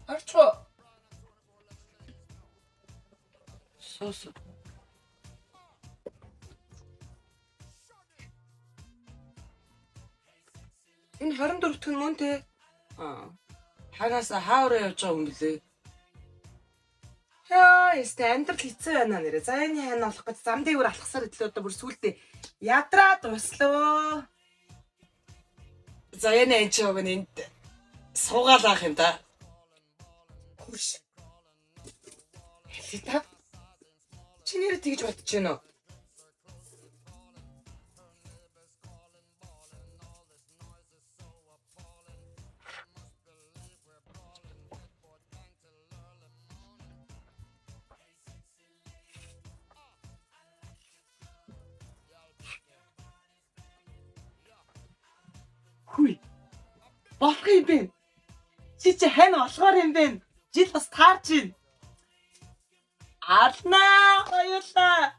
Арчгаа. Сос. Энэ 24 дахь нь мөн те. Хагаас хаавраа явж байгаа юм блэ? Яа, ястэ амьдрал хэцүү байна нэрэ. За энэ хаана болох гэж зам дээгүүр алхасаар идлээ одоо бүр сүултээ ядраад услаа. За энэ энэ ч яг энд суугаал авах юм да. Хурш. Хэлээ та. Чи нэрээ тэгж бодож байна уу? Хүй. Болох юм бэ? Чи хань болохоор юм бэ? Жил бас таарч байна. Алнаа хоёулаа.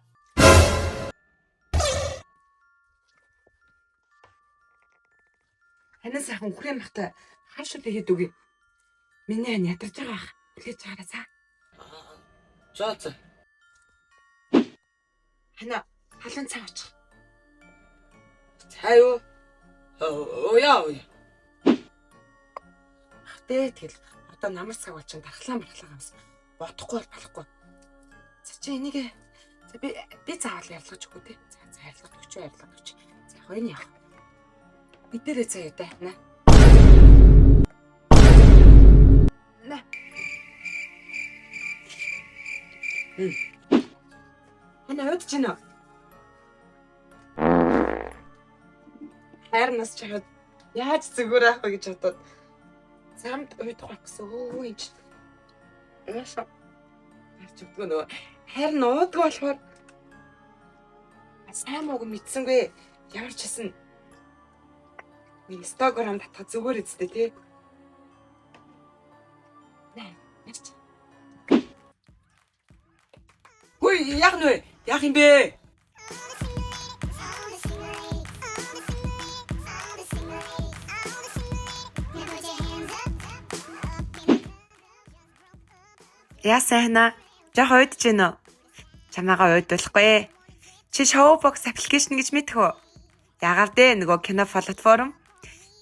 Ханаа сайхан үхрийн махта хаашаа тэгээд үгүй. Миний хань ядарч байгаа ах. Үлээж чаараа цаа. За. Ханаа халуун цаа очих. Цаа юу? Яа. Тэгэл одоо намар цаг болчихсон тархлаа амс бодохгүй болохгүй. За чи энийг би заавал ярилцаж өгөө те. За ярилцаж өгч. За яг энэ яах. Бидэрээ заяа да наа. Хана өдөж гинэ. Харнас чад яаж зүгээр авах вэ гэж бодоод замд уйдах гэсэн өө энэ ч яашаа харж өгдгөө нөгөө харин уудг болохоор сайн мууг мэдсэнгүй ямар ч хэсэн Instagram татах зүгээр үстэй тий. Хүй яг нэ яг юм бэ? Яасайна. Жоо уйдж гэнэ үү? Чамаагаа уйдуулахгүй. Чи Showbox аппликейшн гэж мэдэх үү? Яагаад вэ? Нөгөө кино платформ.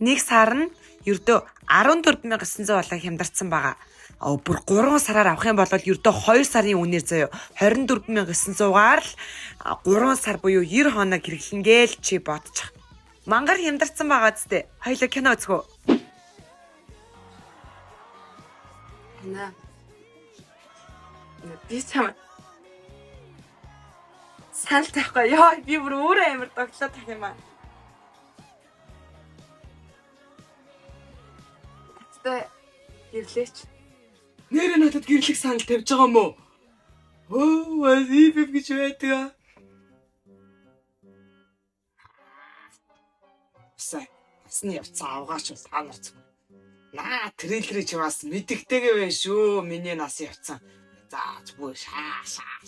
Нэг сар нь ердөө 14900 болоо хямдарсан байгаа. Бүр 3 сараар авах юм бол ердөө 2 сарын үнээр заяа 24900-аар л 3 сар буюу 90 хоног хэрэглэнгээл чи бодчих. Мангар хямдарсан байгаа зү. Хоёлоо кино үзэх үү? Хана. Би чам санал тахгүй. Яа, би бүр өөрөө амар доглоод тах юм аа. Тэ гэрлээч. Нэрээ надад гэрлэх санал тавьж байгаа юм уу? Оо, ипэв гэж байдаг. Асны явцсан авгаач та нар зүг. Наа трейлерыг чи бас мэддэгтэйгээ байна шүү. Миний нас явцсан. За зүгээр шаа.